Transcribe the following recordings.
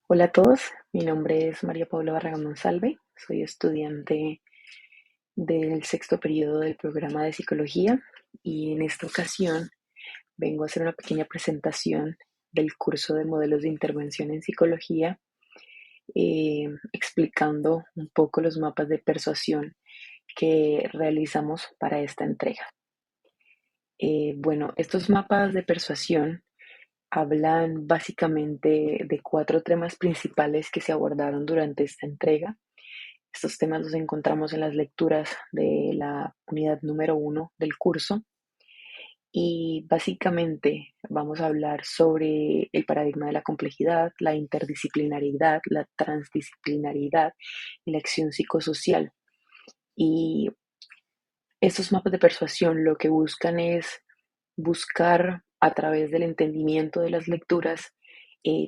Hola a todos, mi nombre es María Paula Barragán Monsalve, soy estudiante del sexto periodo del programa de psicología y en esta ocasión vengo a hacer una pequeña presentación del curso de modelos de intervención en psicología, explicando un poco los mapas de persuasión que realizamos para esta entrega. Bueno, estos mapas de persuasión hablan básicamente de cuatro temas principales que se abordaron durante esta entrega. Estos temas los encontramos en las lecturas de la unidad número 1 del curso y básicamente vamos a hablar sobre el paradigma de la complejidad, la interdisciplinariedad, la transdisciplinariedad y la acción psicosocial. Y estos mapas de persuasión lo que buscan es buscar a través del entendimiento de las lecturas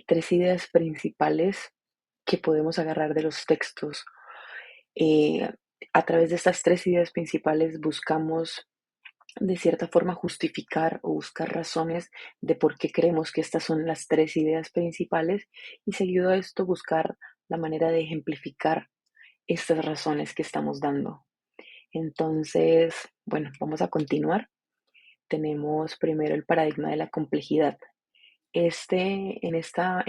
tres ideas principales que podemos agarrar de los textos. Eh, a través de estas tres ideas principales buscamos de cierta forma justificar o buscar razones de por qué creemos que estas son las tres ideas principales y seguido a esto buscar la manera de ejemplificar estas razones que estamos dando. Entonces, bueno, vamos a continuar. Tenemos primero el paradigma de la complejidad. En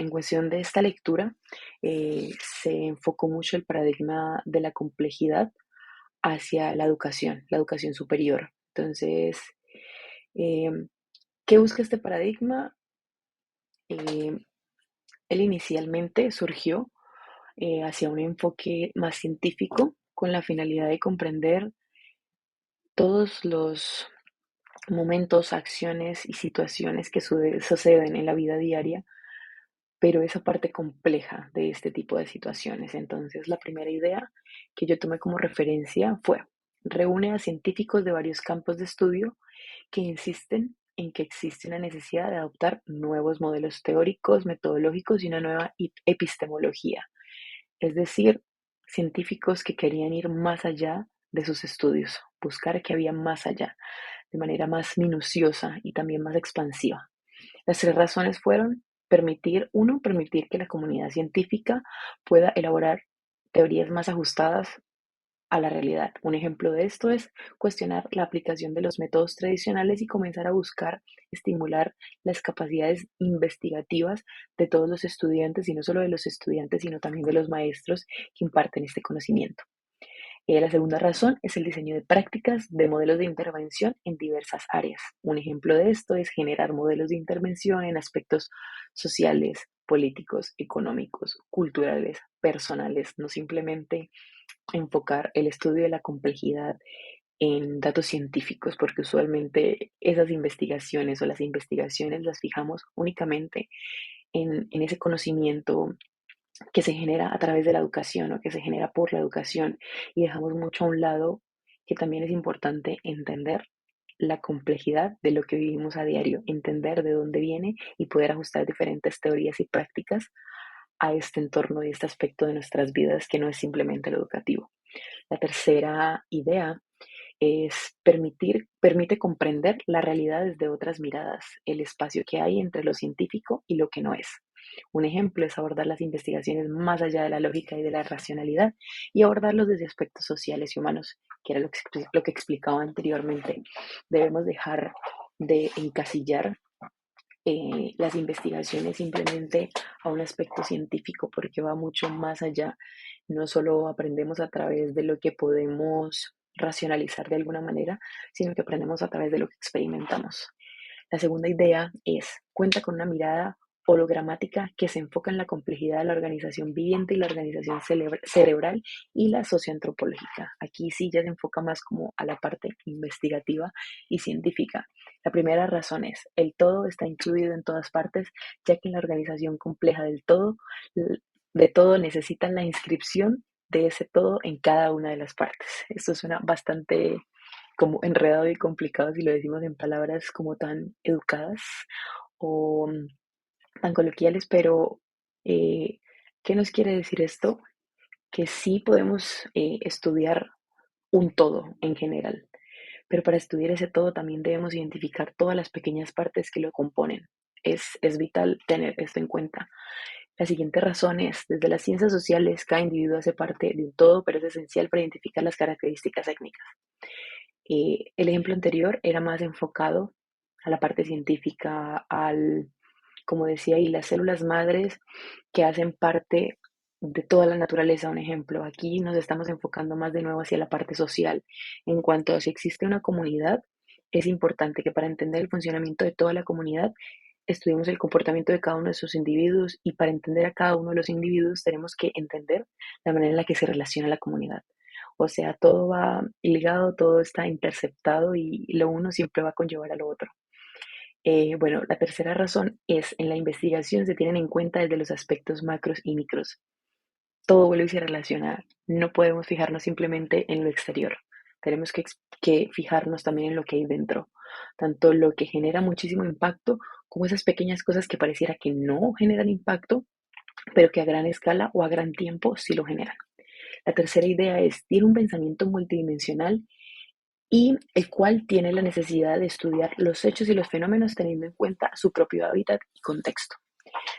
cuestión de esta lectura, se enfocó mucho el paradigma de la complejidad hacia la educación superior. Entonces, eh, ¿qué busca este paradigma? Eh, Él inicialmente surgió hacia un enfoque más científico con la finalidad de comprender todos los momentos, acciones y situaciones que suceden en la vida diaria, pero esa parte compleja de este tipo de situaciones. Entonces, la primera idea que yo tomé como referencia fue: reúne a científicos de varios campos de estudio que insisten en que existe una necesidad de adoptar nuevos modelos teóricos, metodológicos y una nueva epistemología. Es decir, científicos que querían ir más allá de sus estudios, buscar que había más allá, de manera más minuciosa y también más expansiva. Las tres razones fueron permitir que la comunidad científica pueda elaborar teorías más ajustadas a la realidad. Un ejemplo de esto es cuestionar la aplicación de los métodos tradicionales y comenzar a buscar estimular las capacidades investigativas de todos los estudiantes, y no solo de los estudiantes, sino también de los maestros que imparten este conocimiento. La segunda razón es el diseño de prácticas de modelos de intervención en diversas áreas. Un ejemplo de esto es generar modelos de intervención en aspectos sociales, políticos, económicos, culturales, personales, no simplemente enfocar el estudio de la complejidad en datos científicos, porque usualmente esas investigaciones o las investigaciones las fijamos únicamente en ese conocimiento que se genera a través de la educación o que se genera por la educación, y dejamos mucho a un lado que también es importante entender la complejidad de lo que vivimos a diario, entender de dónde viene y poder ajustar diferentes teorías y prácticas a este entorno y este aspecto de nuestras vidas que no es simplemente lo educativo. La tercera idea es permite comprender la realidad desde otras miradas, el espacio que hay entre lo científico y lo que no es. Un ejemplo es abordar las investigaciones más allá de la lógica y de la racionalidad y abordarlos desde aspectos sociales y humanos, que era lo que explicaba anteriormente. Debemos dejar de encasillar las investigaciones simplemente a un aspecto científico, porque va mucho más allá. No solo aprendemos a través de lo que podemos racionalizar de alguna manera, sino que aprendemos a través de lo que experimentamos. La segunda idea es: cuenta con una mirada hologramática que se enfoca en la complejidad de la organización viviente y la organización cerebral y la socioantropológica. Aquí sí ya se enfoca más como a la parte investigativa y científica. La primera razón es: el todo está incluido en todas partes, ya que en la organización compleja de todo necesitan la inscripción de ese todo en cada una de las partes. Esto suena bastante como enredado y complicado si lo decimos en palabras como tan educadas o tan coloquiales, pero eh, ¿qué nos quiere decir esto? Que sí podemos estudiar un todo en general, pero para estudiar ese todo también debemos identificar todas las pequeñas partes que lo componen. Es vital tener esto en cuenta. La siguiente razón es, desde las ciencias sociales, cada individuo hace parte de un todo, pero es esencial para identificar las características étnicas. El ejemplo anterior era más enfocado a la parte científica, como decía ahí, las células madres que hacen parte de toda la naturaleza, un ejemplo. Aquí nos estamos enfocando más de nuevo hacia la parte social. En cuanto a si existe una comunidad, es importante que para entender el funcionamiento de toda la comunidad, estudiemos el comportamiento de cada uno de esos individuos y para entender a cada uno de los individuos tenemos que entender la manera en la que se relaciona la comunidad. O sea, todo va ligado, todo está interceptado y lo uno siempre va a conllevar a lo otro. Bueno, la tercera razón es, en la investigación se tienen en cuenta desde los aspectos macros y micros. Todo vuelve y se relaciona. No podemos fijarnos simplemente en lo exterior. Tenemos que fijarnos también en lo que hay dentro. Tanto lo que genera muchísimo impacto como esas pequeñas cosas que pareciera que no generan impacto, pero que a gran escala o a gran tiempo sí lo generan. La tercera idea es, tiene un pensamiento multidimensional y el cual tiene la necesidad de estudiar los hechos y los fenómenos teniendo en cuenta su propio hábitat y contexto.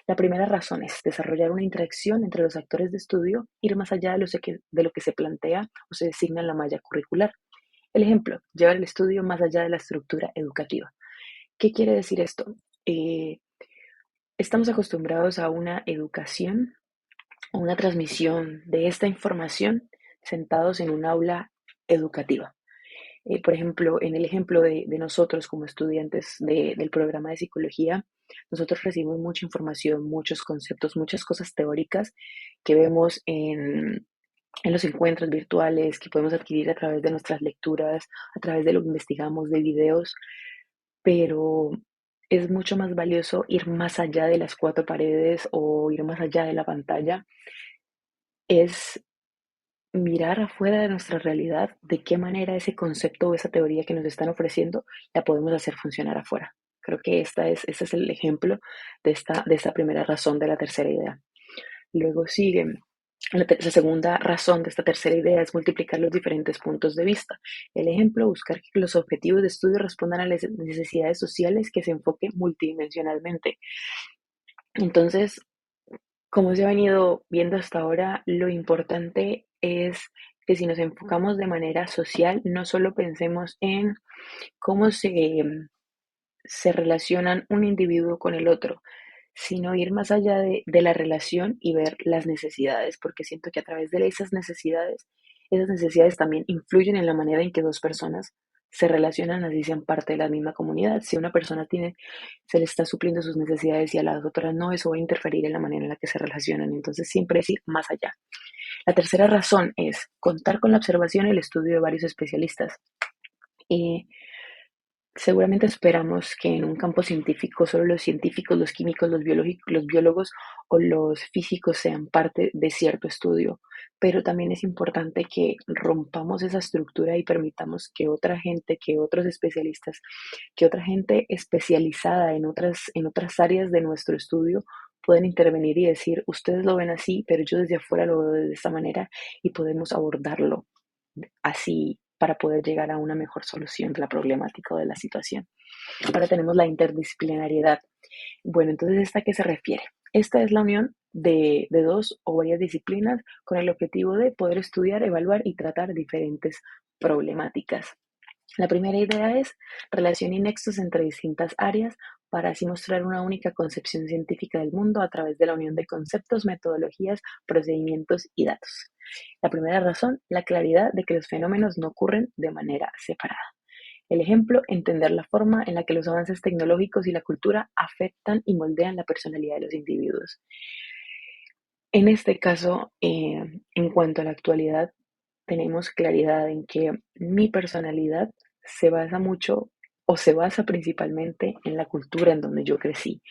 La primera razón es desarrollar una interacción entre los actores de estudio, ir más allá de lo que se plantea o se designa en la malla curricular. El ejemplo, llevar el estudio más allá de la estructura educativa. ¿Qué quiere decir esto? Eh, Estamos acostumbrados a una educación o una transmisión de esta información sentados en un aula educativa. Por ejemplo, en el ejemplo de nosotros como estudiantes del programa de psicología, nosotros recibimos mucha información, muchos conceptos, muchas cosas teóricas que vemos en los encuentros virtuales, que podemos adquirir a través de nuestras lecturas, a través de lo que investigamos, de videos, pero es mucho más valioso ir más allá de las cuatro paredes o ir más allá de la pantalla. Es mirar afuera de nuestra realidad, de qué manera ese concepto o esa teoría que nos están ofreciendo la podemos hacer funcionar afuera. Creo que ese es el ejemplo de esta primera razón de la tercera idea. Luego sigue, la segunda razón de esta tercera idea es multiplicar los diferentes puntos de vista. El ejemplo, buscar que los objetivos de estudio respondan a las necesidades sociales que se enfoque multidimensionalmente. Entonces, como se ha venido viendo hasta ahora, lo importante es que si nos enfocamos de manera social, no solo pensemos en cómo se relacionan un individuo con el otro, sino ir más allá de la relación y ver las necesidades, porque siento que a través de esas necesidades también influyen en la manera en que dos personas se relacionan, así sean parte de la misma comunidad. Si una persona se le está supliendo sus necesidades y a las otras no, eso va a interferir en la manera en la que se relacionan. Entonces, siempre es ir más allá. La tercera razón es contar con la observación y el estudio de varios especialistas. Eh, Seguramente esperamos que en un campo científico solo los científicos, los químicos, los biólogos o los físicos sean parte de cierto estudio, pero también es importante que rompamos esa estructura y permitamos que otra gente, que otros especialistas, que otra gente especializada en otras áreas de nuestro estudio pueden intervenir y decir, ustedes lo ven así, pero yo desde afuera lo veo de esta manera y podemos abordarlo así para poder llegar a una mejor solución de la problemática o de la situación. Ahora tenemos la interdisciplinariedad. Bueno, entonces, ¿esta a qué se refiere? Esta es la unión de dos o varias disciplinas con el objetivo de poder estudiar, evaluar y tratar diferentes problemáticas. La primera idea es relación y nexos entre distintas áreas para así mostrar una única concepción científica del mundo a través de la unión de conceptos, metodologías, procedimientos y datos. La primera razón, la claridad de que los fenómenos no ocurren de manera separada. El ejemplo, entender la forma en la que los avances tecnológicos y la cultura afectan y moldean la personalidad de los individuos. En este caso, en cuanto a la actualidad, tenemos claridad en que mi personalidad se basa mucho o se basa principalmente en la cultura en donde yo crecí,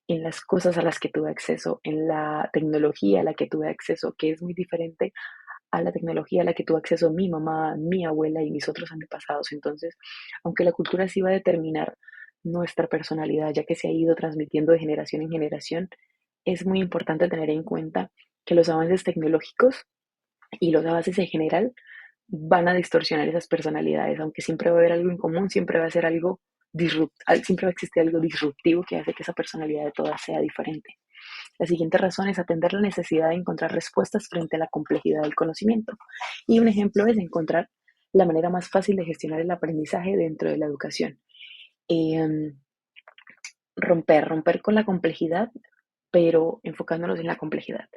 en las cosas a las que tuve acceso, en la tecnología a la que tuve acceso, que es muy diferente a la tecnología a la que tuvo acceso mi mamá, mi abuela y mis otros antepasados. Entonces, aunque la cultura sí va a determinar nuestra personalidad, ya que se ha ido transmitiendo de generación en generación, es muy importante tener en cuenta que los avances tecnológicos y los avances en general van a distorsionar esas personalidades, aunque siempre va a haber algo en común, siempre va a ser algo siempre va a existir algo disruptivo que hace que esa personalidad de todas sea diferente. La siguiente razón es atender la necesidad de encontrar respuestas frente a la complejidad del conocimiento. Y un ejemplo es encontrar la manera más fácil de gestionar el aprendizaje dentro de la educación. Eh, romper con la complejidad, pero enfocándonos en la complejidad.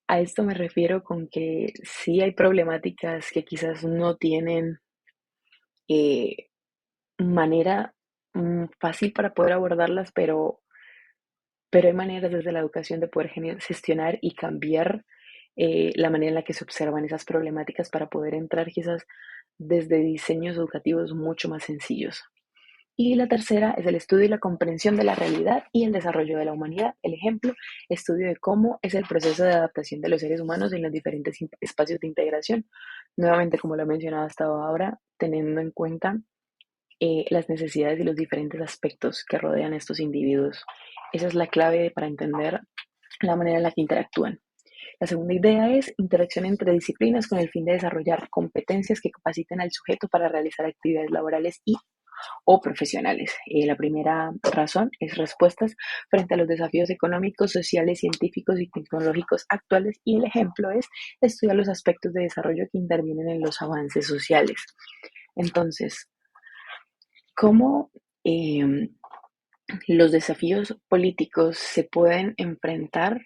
A esto me refiero con que sí hay problemáticas que quizás no tienen eh, manera fácil para poder abordarlas, pero hay maneras desde la educación de poder gestionar y cambiar la manera en la que se observan esas problemáticas para poder entrar quizás desde diseños educativos mucho más sencillos. Y la tercera es el estudio y la comprensión de la realidad y el desarrollo de la humanidad. El ejemplo, estudio de cómo es el proceso de adaptación de los seres humanos en los diferentes espacios de integración. Nuevamente, como lo he mencionado hasta ahora, teniendo en cuenta las necesidades y los diferentes aspectos que rodean a estos individuos. Esa es la clave para entender la manera en la que interactúan. La segunda idea es interacción entre disciplinas con el fin de desarrollar competencias que capaciten al sujeto para realizar actividades laborales y o profesionales. La primera razón es respuestas frente a los desafíos económicos, sociales, científicos y tecnológicos actuales y el ejemplo es estudiar los aspectos de desarrollo que intervienen en los avances sociales. Entonces, ¿cómo los desafíos políticos se pueden enfrentar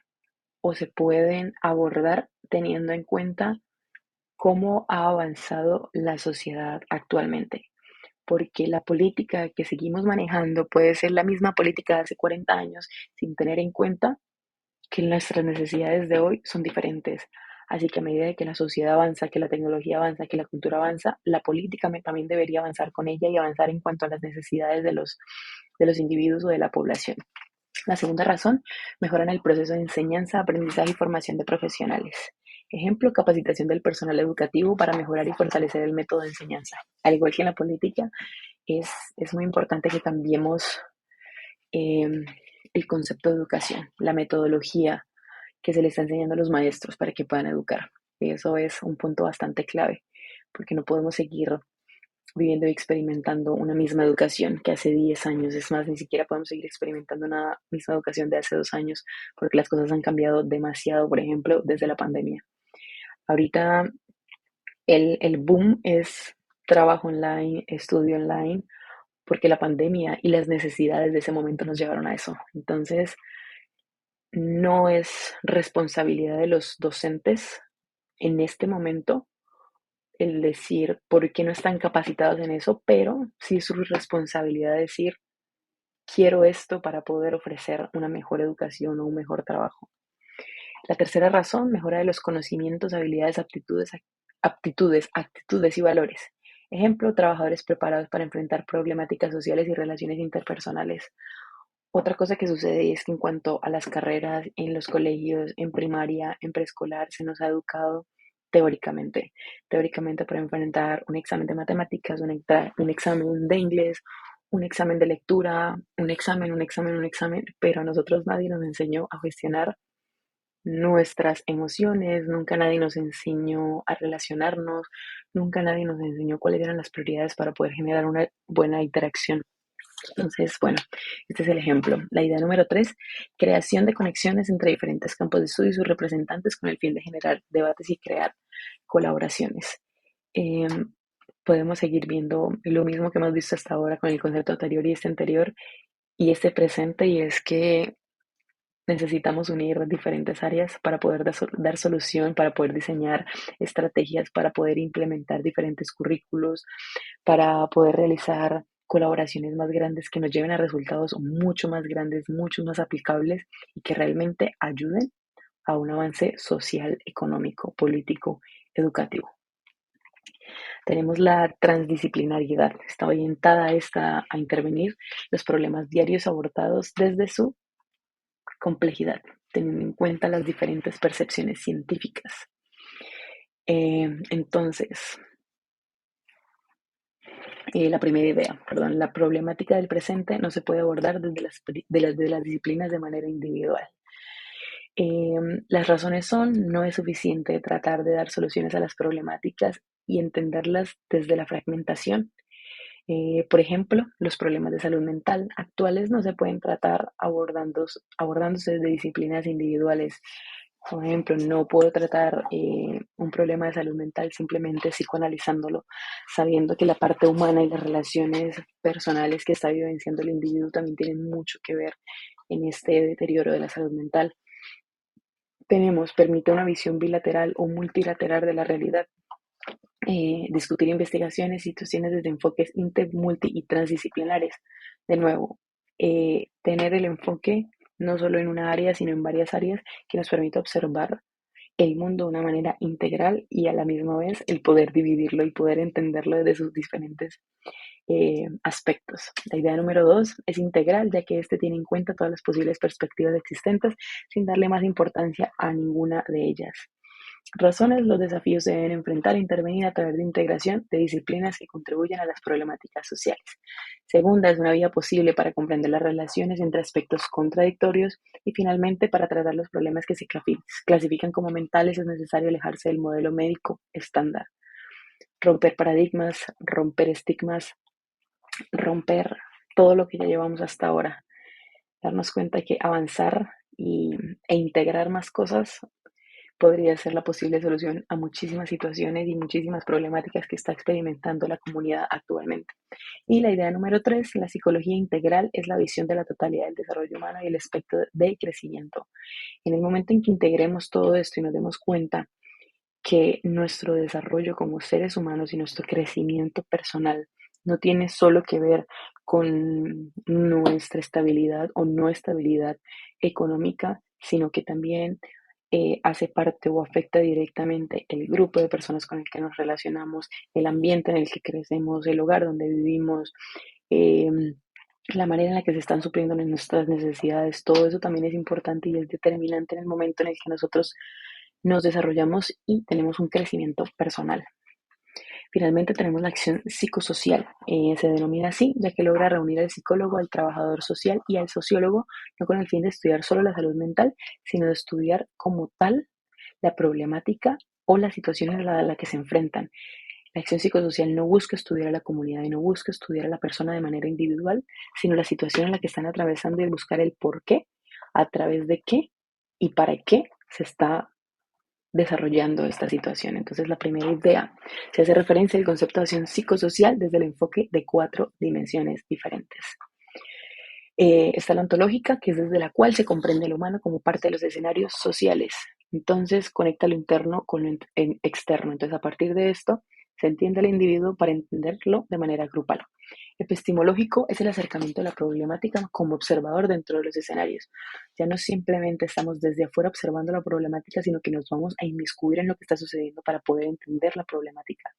o se pueden abordar teniendo en cuenta cómo ha avanzado la sociedad actualmente? Porque la política que seguimos manejando puede ser la misma política de hace 40 años sin tener en cuenta que nuestras necesidades de hoy son diferentes. Así que a medida que la sociedad avanza, que la tecnología avanza, que la cultura avanza, la política también debería avanzar con ella y avanzar en cuanto a las necesidades de los individuos o de la población. La segunda razón, mejoran el proceso de enseñanza, aprendizaje y formación de profesionales. Ejemplo, capacitación del personal educativo para mejorar y fortalecer el método de enseñanza. Al igual que en la política, es muy importante que cambiemos eh, el concepto de educación, la metodología que se le está enseñando a los maestros para que puedan educar. Y eso es un punto bastante clave, porque no podemos seguir viviendo y experimentando una misma educación que hace 10 años. Es más, ni siquiera podemos seguir experimentando una misma educación de hace 2 años, porque las cosas han cambiado demasiado, por ejemplo, desde la pandemia. Ahorita el boom es trabajo online, estudio online, porque la pandemia y las necesidades de ese momento nos llevaron a eso. Entonces, no es responsabilidad de los docentes en este momento el decir por qué no están capacitados en eso, pero sí es su responsabilidad decir, quiero esto para poder ofrecer una mejor educación o un mejor trabajo. La tercera razón, mejora de los conocimientos, habilidades, actitudes y valores. Ejemplo, trabajadores preparados para enfrentar problemáticas sociales y relaciones interpersonales. Otra cosa que sucede es que en cuanto a las carreras en los colegios, en primaria, en preescolar, se nos ha educado teóricamente, teóricamente para enfrentar un examen de matemáticas, un examen de inglés, un examen de lectura, un examen, pero a nosotros nadie nos enseñó a gestionar nuestras emociones, nunca nadie nos enseñó a relacionarnos, nunca nadie nos enseñó cuáles eran las prioridades para poder generar una buena interacción. Entonces, bueno, este es el ejemplo. La idea número 3, creación de conexiones entre diferentes campos de estudio y sus representantes con el fin de generar debates y crear colaboraciones. Eh, Podemos seguir viendo lo mismo que hemos visto hasta ahora con el concepto anterior y este anterior y este presente, y es que necesitamos unir diferentes áreas para poder dar solución, para poder diseñar estrategias, para poder implementar diferentes currículos, para poder realizar colaboraciones más grandes que nos lleven a resultados mucho más grandes, mucho más aplicables y que realmente ayuden a un avance social, económico, político, educativo. Tenemos la transdisciplinariedad, está orientada a intervenir los problemas diarios abordados desde su complejidad, teniendo en cuenta las diferentes percepciones científicas. Entonces, la primera idea, perdón, la problemática del presente no se puede abordar desde las disciplinas de manera individual. Las razones son, no es suficiente tratar de dar soluciones a las problemáticas y entenderlas desde la fragmentación. Por ejemplo, los problemas de salud mental actuales no se pueden tratar abordándose desde disciplinas individuales. Por ejemplo, no puedo tratar un problema de salud mental simplemente psicoanalizándolo, sabiendo que la parte humana y las relaciones personales que está vivenciando el individuo también tienen mucho que ver en este deterioro de la salud mental. Permite una visión bilateral o multilateral de la realidad, discutir investigaciones y situaciones desde enfoques inter, multi y transdisciplinares. De nuevo, tener el enfoque no solo en una área, sino en varias áreas que nos permite observar el mundo de una manera integral y a la misma vez el poder dividirlo y poder entenderlo desde sus diferentes aspectos. La idea número 2 es integral, ya que este tiene en cuenta todas las posibles perspectivas existentes sin darle más importancia a ninguna de ellas. Razones: los desafíos se deben enfrentar e intervenir a través de integración de disciplinas que contribuyan a las problemáticas sociales. Segunda, es una vía posible para comprender las relaciones entre aspectos contradictorios. Y finalmente, para tratar los problemas que se clasifican como mentales es necesario alejarse del modelo médico estándar. Romper paradigmas, romper estigmas, romper todo lo que ya llevamos hasta ahora. Darnos cuenta que avanzar e integrar más cosas podría ser la posible solución a muchísimas situaciones y muchísimas problemáticas que está experimentando la comunidad actualmente. Y la idea número 3, la psicología integral, es la visión de la totalidad del desarrollo humano y el aspecto de crecimiento. En el momento en que integremos todo esto y nos demos cuenta que nuestro desarrollo como seres humanos y nuestro crecimiento personal no tiene solo que ver con nuestra estabilidad o no estabilidad económica, sino que también hace parte o afecta directamente el grupo de personas con el que nos relacionamos, el ambiente en el que crecemos, el hogar donde vivimos, eh, la manera en la que se están supliendo nuestras necesidades. Todo eso también es importante y es determinante en el momento en el que nosotros nos desarrollamos y tenemos un crecimiento personal. Finalmente tenemos la acción psicosocial. Se denomina así ya que logra reunir al psicólogo, al trabajador social y al sociólogo, no con el fin de estudiar solo la salud mental, sino de estudiar como tal la problemática o la situación a la que se enfrentan. La acción psicosocial no busca estudiar a la comunidad y no busca estudiar a la persona de manera individual, sino la situación en la que están atravesando y buscar el por qué, a través de qué y para qué se está desarrollando esta situación. Entonces, la primera idea se hace referencia al concepto de acción psicosocial desde el enfoque de 4 dimensiones diferentes. Está la ontológica, que es desde la cual se comprende el humano como parte de los escenarios sociales. Entonces, conecta lo interno con lo externo. Entonces, a partir de esto, se entiende al individuo para entenderlo de manera grupal. Epistemológico es el acercamiento a la problemática como observador dentro de los escenarios. Ya no simplemente estamos desde afuera observando la problemática, sino que nos vamos a inmiscuir en lo que está sucediendo para poder entender la problemática.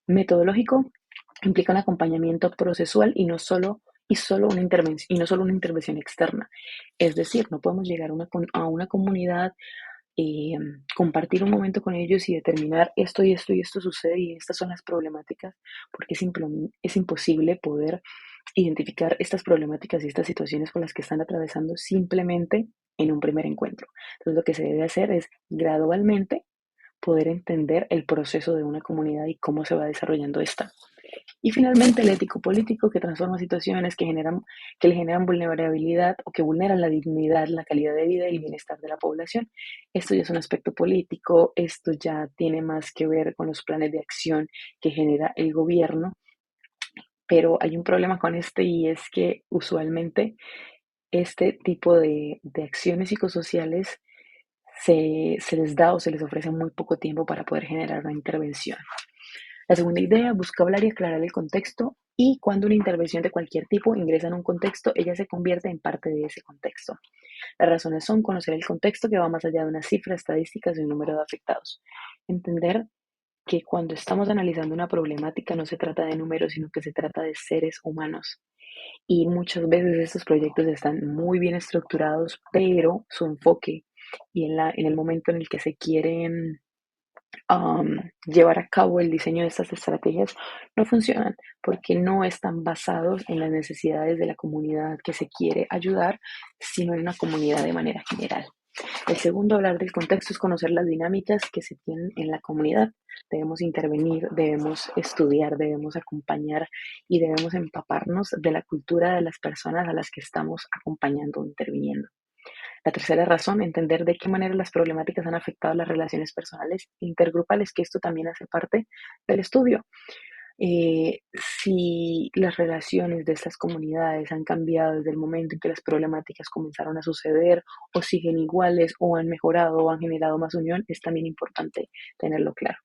Metodológico implica un acompañamiento procesual y no solo una intervención externa. Es decir, no podemos llegar a una comunidad, eh, compartir un momento con ellos y determinar esto y esto y esto sucede y estas son las problemáticas, porque es imposible poder identificar estas problemáticas y estas situaciones por las que están atravesando simplemente en un primer encuentro. Entonces, lo que se debe hacer es gradualmente poder entender el proceso de una comunidad y cómo se va desarrollando esta. Y finalmente el ético político, que transforma situaciones que le generan vulnerabilidad o que vulneran la dignidad, la calidad de vida y el bienestar de la población. Esto ya es un aspecto político, esto ya tiene más que ver con los planes de acción que genera el gobierno, pero hay un problema con este y es que usualmente este tipo de acciones psicosociales se les da o se les ofrece muy poco tiempo para poder generar una intervención. La segunda idea busca hablar y aclarar el contexto, y cuando una intervención de cualquier tipo ingresa en un contexto, ella se convierte en parte de ese contexto. Las razones son conocer el contexto, que va más allá de unas cifras estadísticas y un número de afectados. Entender que cuando estamos analizando una problemática no se trata de números, sino que se trata de seres humanos. Y muchas veces estos proyectos están muy bien estructurados, pero su enfoque y en el momento en el que se quieren llevar a cabo el diseño de estas estrategias no funcionan porque no están basados en las necesidades de la comunidad que se quiere ayudar, sino en una comunidad de manera general. El segundo, hablar del contexto, es conocer las dinámicas que se tienen en la comunidad. Debemos intervenir, debemos estudiar, debemos acompañar y debemos empaparnos de la cultura de las personas a las que estamos acompañando o interviniendo. La tercera razón, entender de qué manera las problemáticas han afectado las relaciones personales e intergrupales, que esto también hace parte del estudio. Si las relaciones de estas comunidades han cambiado desde el momento en que las problemáticas comenzaron a suceder, o siguen iguales, o han mejorado, o han generado más unión, es también importante tenerlo claro.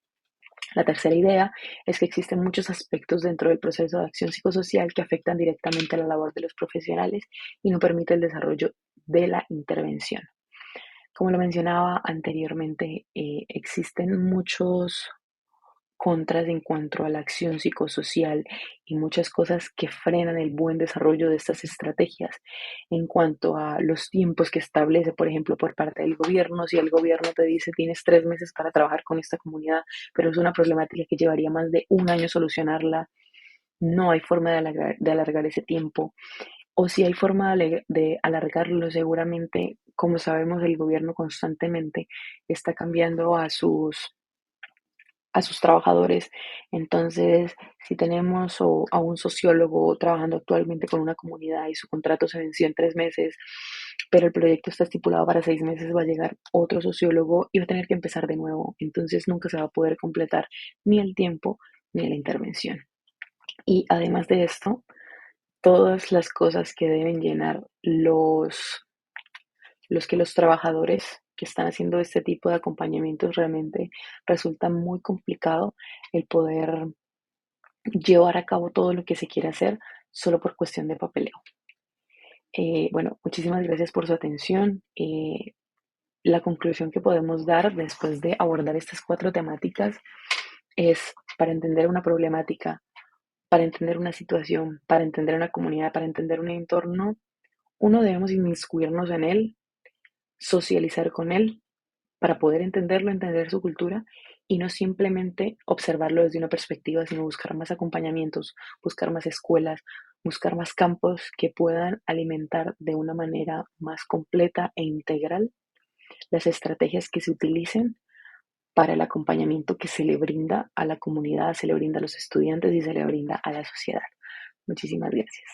La tercera idea es que existen muchos aspectos dentro del proceso de acción psicosocial que afectan directamente a la labor de los profesionales y no permite el desarrollo de la intervención. Como lo mencionaba anteriormente, existen muchos contras en cuanto a la acción psicosocial y muchas cosas que frenan el buen desarrollo de estas estrategias. En cuanto a los tiempos que establece, por ejemplo, por parte del gobierno, si el gobierno te dice tienes 3 meses para trabajar con esta comunidad, pero es una problemática que llevaría más de un año solucionarla, no hay forma de alargar ese tiempo. O si hay forma de alargarlo, seguramente, como sabemos, el gobierno constantemente está cambiando a sus trabajadores. Entonces, si tenemos a un sociólogo trabajando actualmente con una comunidad y su contrato se venció en 3 meses, pero el proyecto está estipulado para 6 meses, va a llegar otro sociólogo y va a tener que empezar de nuevo. Entonces, nunca se va a poder completar ni el tiempo ni la intervención. Y además de esto, todas las cosas que deben llenar los trabajadores que están haciendo este tipo de acompañamientos, realmente resulta muy complicado el poder llevar a cabo todo lo que se quiere hacer solo por cuestión de papeleo. Bueno, muchísimas gracias por su atención. La conclusión que podemos dar después de abordar estas cuatro temáticas es: para entender una problemática, para entender una situación, para entender una comunidad, para entender un entorno, uno, debemos inmiscuirnos en él, socializar con él, para poder entenderlo, entender su cultura y no simplemente observarlo desde una perspectiva, sino buscar más acompañamientos, buscar más escuelas, buscar más campos que puedan alimentar de una manera más completa e integral las estrategias que se utilicen para el acompañamiento que se le brinda a la comunidad, se le brinda a los estudiantes y se le brinda a la sociedad. Muchísimas gracias.